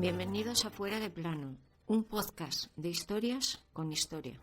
Bienvenidos a Fuera de Plano, un podcast de historias con historia.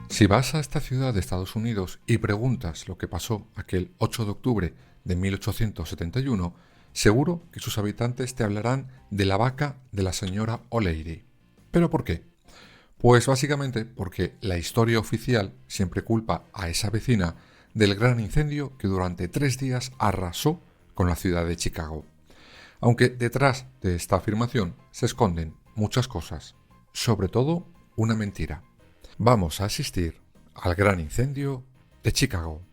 Si vas a esta ciudad de Estados Unidos y preguntas lo que pasó aquel 8 de octubre de 1871, seguro que sus habitantes te hablarán de la vaca de la señora O'Leary. ¿Pero por qué? Pues básicamente porque la historia oficial siempre culpa a esa vecina del gran incendio que durante 3 días arrasó con la ciudad de Chicago. Aunque detrás de esta afirmación se esconden muchas cosas, sobre todo una mentira. Vamos a asistir al gran incendio de Chicago.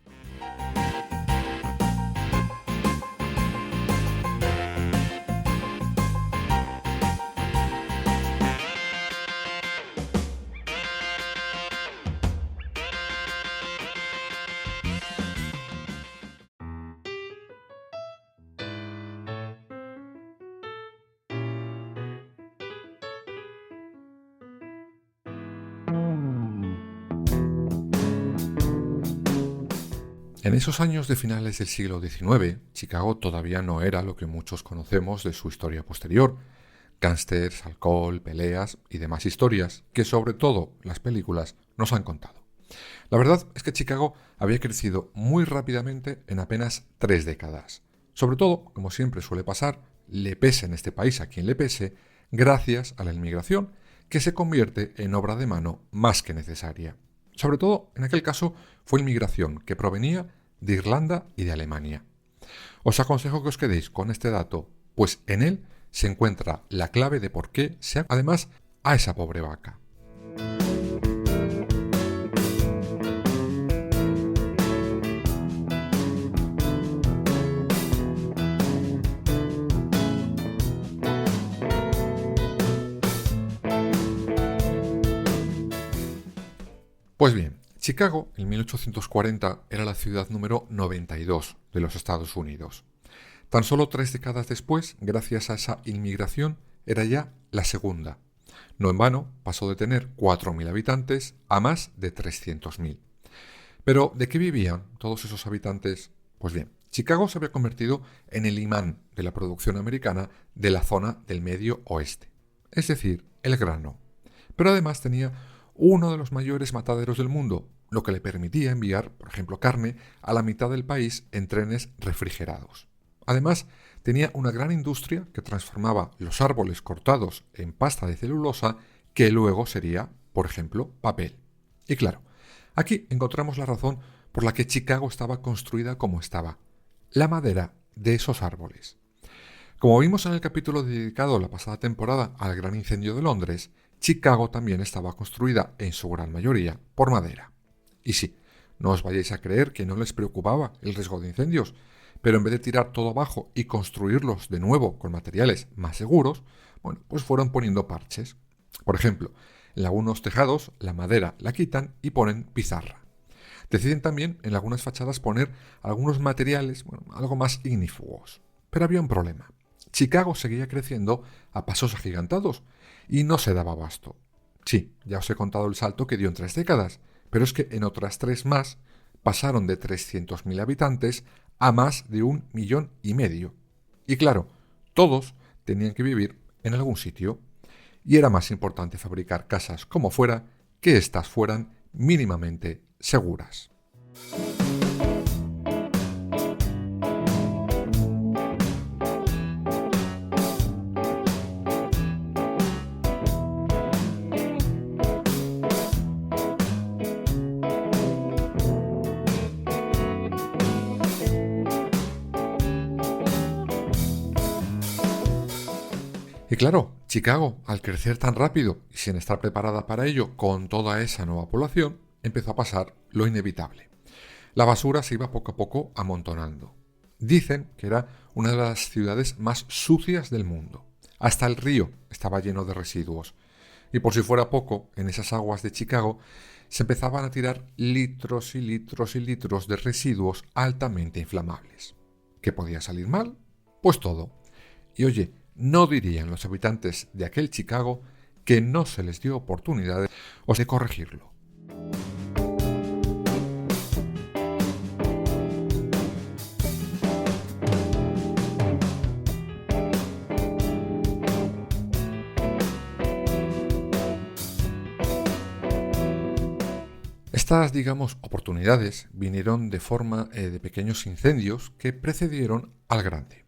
En esos años de finales del siglo XIX, Chicago todavía no era lo que muchos conocemos de su historia posterior: gángsters, alcohol, peleas y demás historias que sobre todo las películas nos han contado. La verdad es que Chicago había crecido muy rápidamente en apenas 3 décadas. Sobre todo, como siempre suele pasar, le pese en este país a quien le pese, gracias a la inmigración, que se convierte en obra de mano más que necesaria. Sobre todo, en aquel caso, fue inmigración que provenía de Irlanda y de Alemania. Os aconsejo que os quedéis con este dato, pues en él se encuentra la clave de por qué se además a esa pobre vaca. Pues bien, Chicago en 1840 era la ciudad número 92 de los Estados Unidos. Tan solo 3 décadas después, gracias a esa inmigración, era ya la segunda. No en vano, pasó de tener 4.000 habitantes a más de 300.000. Pero, ¿de qué vivían todos esos habitantes? Pues bien, Chicago se había convertido en el imán de la producción americana de la zona del Medio Oeste, es decir, el grano. Pero además tenía uno de los mayores mataderos del mundo, lo que le permitía enviar, por ejemplo, carne a la mitad del país en trenes refrigerados. Además, tenía una gran industria que transformaba los árboles cortados en pasta de celulosa, que luego sería, por ejemplo, papel. Y claro, aquí encontramos la razón por la que Chicago estaba construida como estaba: la madera de esos árboles. Como vimos en el capítulo dedicado la pasada temporada al gran incendio de Londres, Chicago también estaba construida, en su gran mayoría, por madera. Y sí, no os vayáis a creer que no les preocupaba el riesgo de incendios, pero en vez de tirar todo abajo y construirlos de nuevo con materiales más seguros, pues fueron poniendo parches. Por ejemplo, en algunos tejados la madera la quitan y ponen pizarra. Deciden también en algunas fachadas poner algunos materiales algo más ignífugos. Pero había un problema. Chicago seguía creciendo a pasos agigantados y no se daba abasto. Sí, ya os he contado el salto que dio en 3 décadas, pero es que en otras 3 más pasaron de 300.000 habitantes a más de 1,5 millones. Y claro, todos tenían que vivir en algún sitio, y era más importante fabricar casas como fuera que éstas fueran mínimamente seguras. Y claro, Chicago, al crecer tan rápido y sin estar preparada para ello con toda esa nueva población, empezó a pasar lo inevitable. La basura se iba poco a poco amontonando. Dicen que era una de las ciudades más sucias del mundo. Hasta el río estaba lleno de residuos. Y por si fuera poco, en esas aguas de Chicago se empezaban a tirar litros y litros y litros de residuos altamente inflamables. ¿Qué podía salir mal? Pues todo. Y oye, no dirían los habitantes de aquel Chicago que no se les dio oportunidad de corregirlo. Estas, oportunidades vinieron de forma de pequeños incendios que precedieron al grande.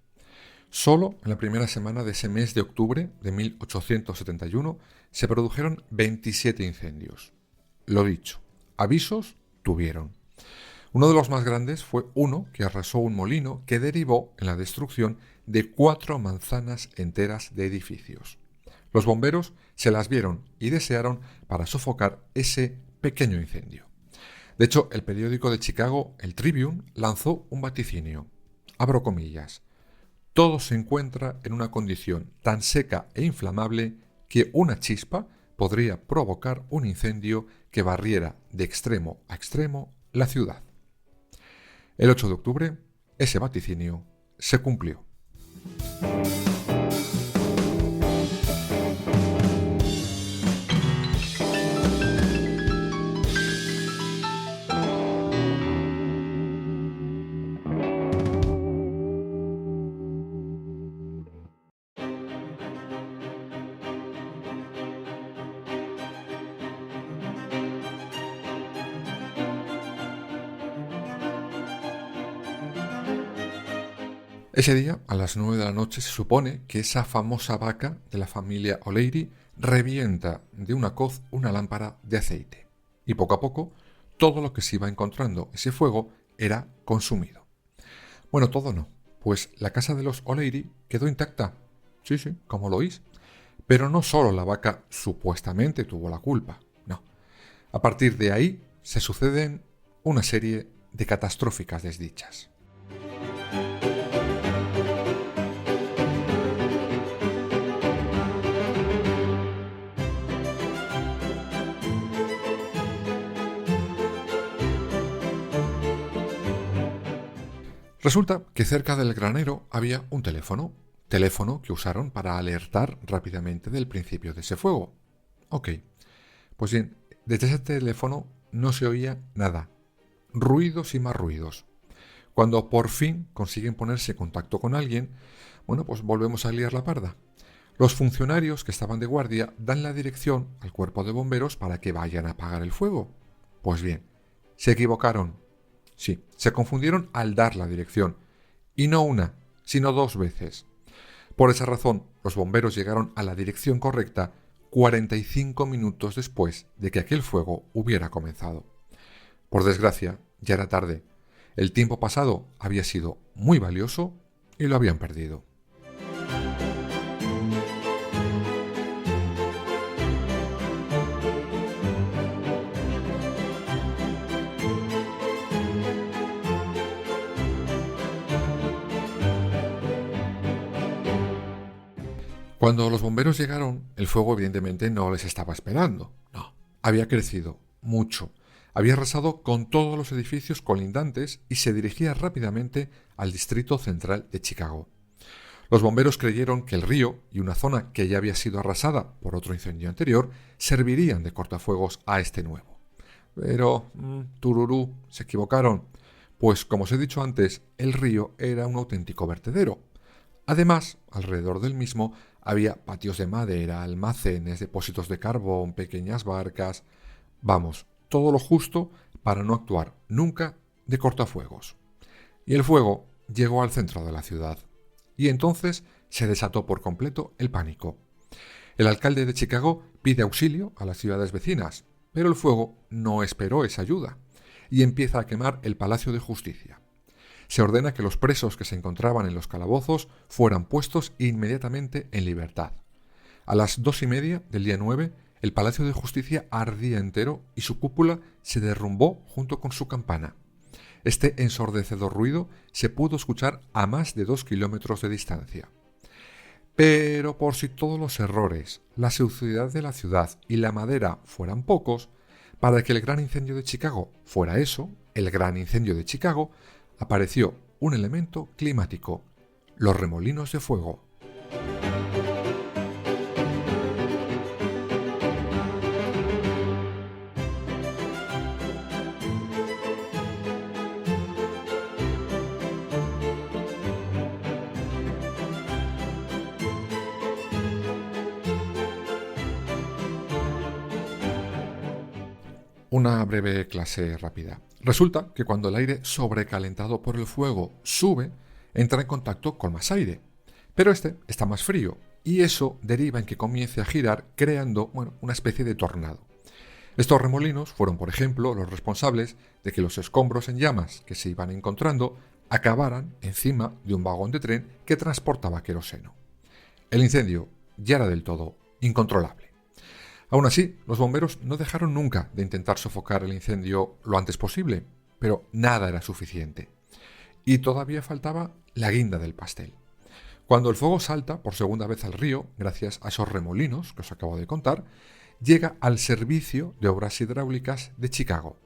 Solo en la primera semana de ese mes de octubre de 1871 se produjeron 27 incendios. Lo dicho, avisos tuvieron. Uno de los más grandes fue uno que arrasó un molino que derivó en la destrucción de 4 manzanas enteras de edificios. Los bomberos se las vieron y desearon para sofocar ese pequeño incendio. De hecho, el periódico de Chicago, el Tribune, lanzó un vaticinio. Abro comillas. Todo se encuentra en una condición tan seca e inflamable que una chispa podría provocar un incendio que barriera de extremo a extremo la ciudad. El 8 de octubre, ese vaticinio se cumplió. Ese día, a las 9 de la noche, se supone que esa famosa vaca de la familia O'Leary revienta de una coz una lámpara de aceite. Y poco a poco, todo lo que se iba encontrando ese fuego era consumido. Bueno, todo no, pues la casa de los O'Leary quedó intacta. Sí, como lo oís. Pero no solo la vaca supuestamente tuvo la culpa, no. A partir de ahí se suceden una serie de catastróficas desdichas. Resulta que cerca del granero había un teléfono que usaron para alertar rápidamente del principio de ese fuego. Ok, pues bien, desde ese teléfono no se oía nada, ruidos y más ruidos. Cuando por fin consiguen ponerse en contacto con alguien, pues volvemos a liar la parda. Los funcionarios que estaban de guardia dan la dirección al cuerpo de bomberos para que vayan a apagar el fuego. Pues bien, se equivocaron. Sí, se confundieron al dar la dirección, y no una, sino 2 veces. Por esa razón, los bomberos llegaron a la dirección correcta 45 minutos después de que aquel fuego hubiera comenzado. Por desgracia, ya era tarde. El tiempo pasado había sido muy valioso y lo habían perdido. Cuando los bomberos llegaron, el fuego evidentemente no les estaba esperando. No, había crecido mucho. Había arrasado con todos los edificios colindantes y se dirigía rápidamente al distrito central de Chicago. Los bomberos creyeron que el río y una zona que ya había sido arrasada por otro incendio anterior servirían de cortafuegos a este nuevo. Pero, tururú, se equivocaron, pues como os he dicho antes, el río era un auténtico vertedero. Además, alrededor del mismo había patios de madera, almacenes, depósitos de carbón, pequeñas barcas. Vamos, todo lo justo para no actuar nunca de cortafuegos. Y el fuego llegó al centro de la ciudad. Y entonces se desató por completo el pánico. El alcalde de Chicago pide auxilio a las ciudades vecinas, pero el fuego no esperó esa ayuda y empieza a quemar el Palacio de Justicia. Se ordena que los presos que se encontraban en los calabozos fueran puestos inmediatamente en libertad. A las 2:30 del día 9, el Palacio de Justicia ardía entero y su cúpula se derrumbó junto con su campana. Este ensordecedor ruido se pudo escuchar a más de 2 kilómetros de distancia. Pero por si todos los errores, la suciedad de la ciudad y la madera fueran pocos, para que el gran incendio de Chicago fuera eso, el gran incendio de Chicago, apareció un elemento climático, los remolinos de fuego. Una breve clase rápida. Resulta que cuando el aire sobrecalentado por el fuego sube, entra en contacto con más aire, pero este está más frío y eso deriva en que comience a girar creando, una especie de tornado. Estos remolinos fueron, por ejemplo, los responsables de que los escombros en llamas que se iban encontrando acabaran encima de un vagón de tren que transportaba queroseno. El incendio ya era del todo incontrolable. Aún así, los bomberos no dejaron nunca de intentar sofocar el incendio lo antes posible, pero nada era suficiente. Y todavía faltaba la guinda del pastel. Cuando el fuego salta por segunda vez al río, gracias a esos remolinos que os acabo de contar, llega al Servicio de Obras Hidráulicas de Chicago.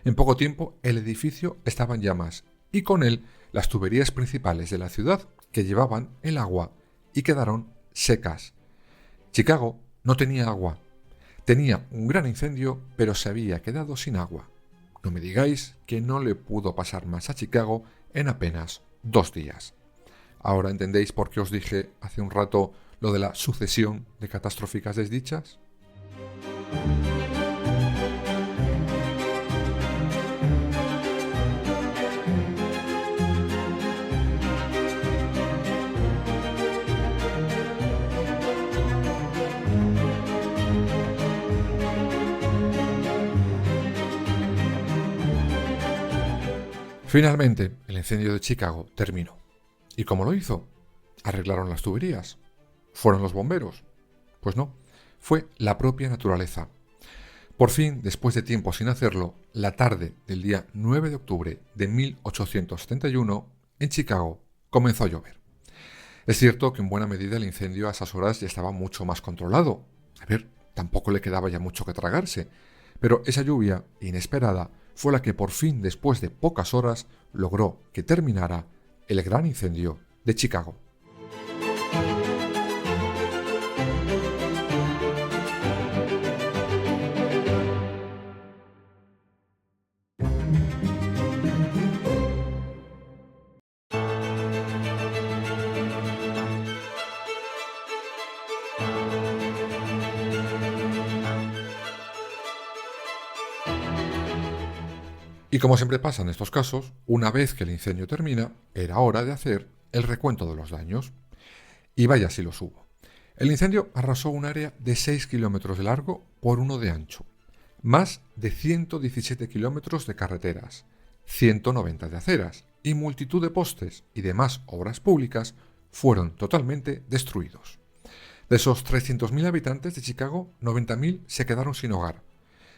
En poco tiempo, el edificio estaba en llamas y con él las tuberías principales de la ciudad que llevaban el agua y quedaron secas. Chicago no tenía agua. Tenía un gran incendio, pero se había quedado sin agua. No me digáis que no le pudo pasar más a Chicago en apenas 2 días. ¿Ahora entendéis por qué os dije hace un rato lo de la sucesión de catastróficas desdichas? Finalmente, el incendio de Chicago terminó. ¿Y cómo lo hizo? ¿Arreglaron las tuberías? ¿Fueron los bomberos? Pues no, fue la propia naturaleza. Por fin, después de tiempo sin hacerlo, la tarde del día 9 de octubre de 1871, en Chicago, comenzó a llover. Es cierto que en buena medida el incendio a esas horas ya estaba mucho más controlado. Tampoco le quedaba ya mucho que tragarse, pero esa lluvia inesperada fue la que por fin, después de pocas horas, logró que terminara el gran incendio de Chicago. Y como siempre pasa en estos casos, una vez que el incendio termina, era hora de hacer el recuento de los daños. Y vaya si los hubo. El incendio arrasó un área de 6 kilómetros de largo por 1 de ancho, más de 117 kilómetros de carreteras, 190 de aceras y multitud de postes y demás obras públicas fueron totalmente destruidos. De esos 300.000 habitantes de Chicago, 90.000 se quedaron sin hogar.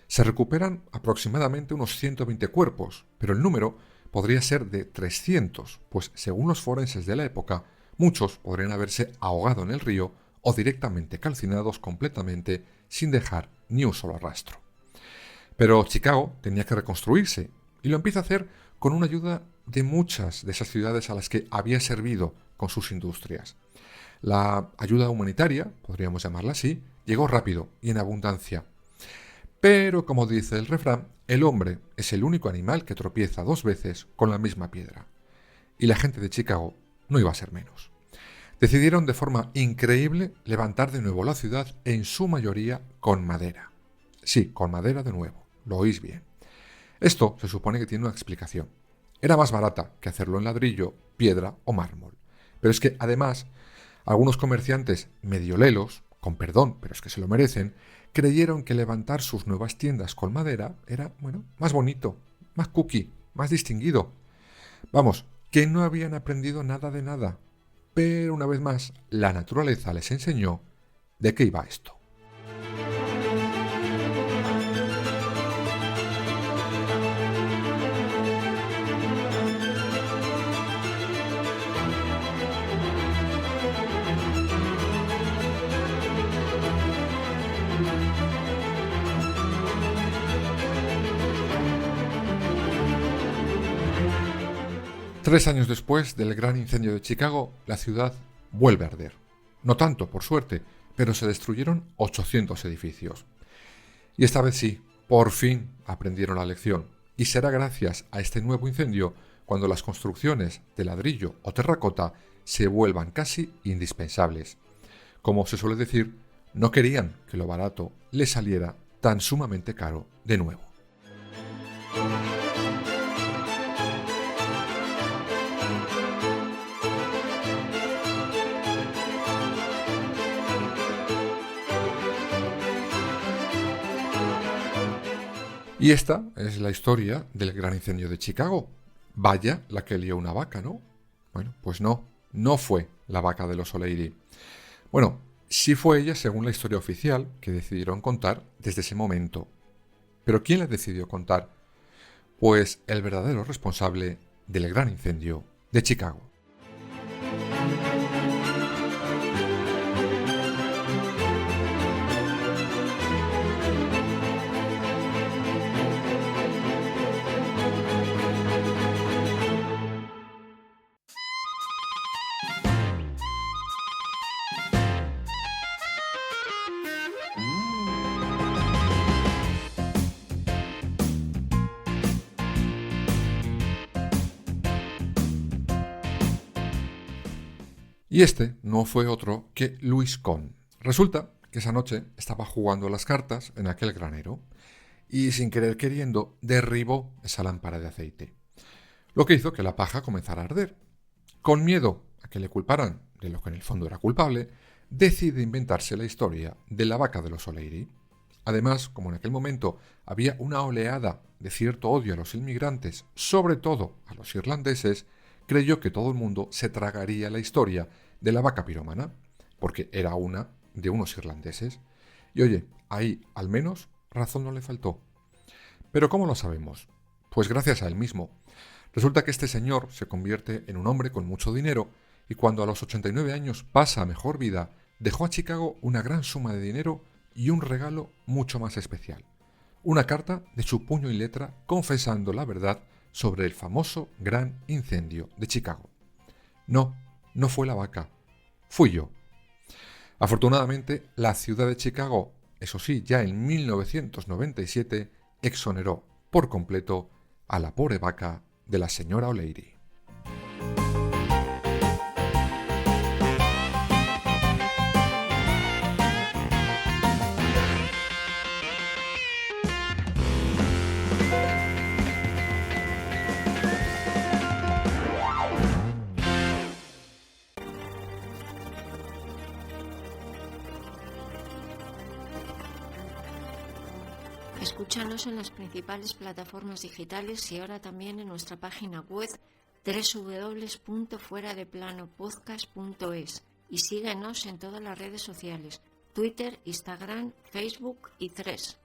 Se recuperan aproximadamente unos 120 cuerpos, pero el número podría ser de 300, pues según los forenses de la época, muchos podrían haberse ahogado en el río o directamente calcinados completamente sin dejar ni un solo rastro. Pero Chicago tenía que reconstruirse y lo empieza a hacer con una ayuda de muchas de esas ciudades a las que había servido con sus industrias. La ayuda humanitaria, podríamos llamarla así, llegó rápido y en abundancia. Pero, como dice el refrán, el hombre es el único animal que tropieza 2 veces con la misma piedra. Y la gente de Chicago no iba a ser menos. Decidieron de forma increíble levantar de nuevo la ciudad, en su mayoría con madera. Sí, con madera de nuevo, lo oís bien. Esto se supone que tiene una explicación. Era más barata que hacerlo en ladrillo, piedra o mármol. Pero es que, además, algunos comerciantes medio lelos, con perdón, pero es que se lo merecen, creyeron que levantar sus nuevas tiendas con madera era, más bonito, más cookie, más distinguido. Vamos, que no habían aprendido nada de nada. Pero una vez más, la naturaleza les enseñó de qué iba esto. 3 años después del gran incendio de Chicago, la ciudad vuelve a arder. No tanto, por suerte, pero se destruyeron 800 edificios. Y esta vez sí, por fin aprendieron la lección. Y será gracias a este nuevo incendio cuando las construcciones de ladrillo o terracota se vuelvan casi indispensables. Como se suele decir, no querían que lo barato les saliera tan sumamente caro de nuevo. Y esta es la historia del gran incendio de Chicago. Vaya la que lió una vaca, ¿no? Bueno, pues no fue la vaca de los O'Leary. Bueno, sí fue ella según la historia oficial que decidieron contar desde ese momento. ¿Pero quién la decidió contar? Pues el verdadero responsable del gran incendio de Chicago. Y este no fue otro que Louis Kahn. Resulta que esa noche estaba jugando las cartas en aquel granero y sin querer queriendo derribó esa lámpara de aceite, lo que hizo que la paja comenzara a arder. Con miedo a que le culparan de lo que en el fondo era culpable, decide inventarse la historia de la vaca de los O'Leary. Además, como en aquel momento había una oleada de cierto odio a los inmigrantes, sobre todo a los irlandeses, creyó que todo el mundo se tragaría la historia de la vaca pirómana, porque era una de unos irlandeses. Y oye, ahí al menos razón no le faltó. ¿Pero cómo lo sabemos? Pues gracias a él mismo. Resulta que este señor se convierte en un hombre con mucho dinero y cuando a los 89 años pasa a mejor vida, dejó a Chicago una gran suma de dinero y un regalo mucho más especial. Una carta de su puño y letra confesando la verdad sobre el famoso gran incendio de Chicago. No fue la vaca, fui yo. Afortunadamente, la ciudad de Chicago, eso sí, ya en 1997, exoneró por completo a la pobre vaca de la señora O'Leary. Escúchanos en las principales plataformas digitales y ahora también en nuestra página web www.fueradeplanopodcast.es y síguenos en todas las redes sociales, Twitter, Instagram, Facebook y Threads.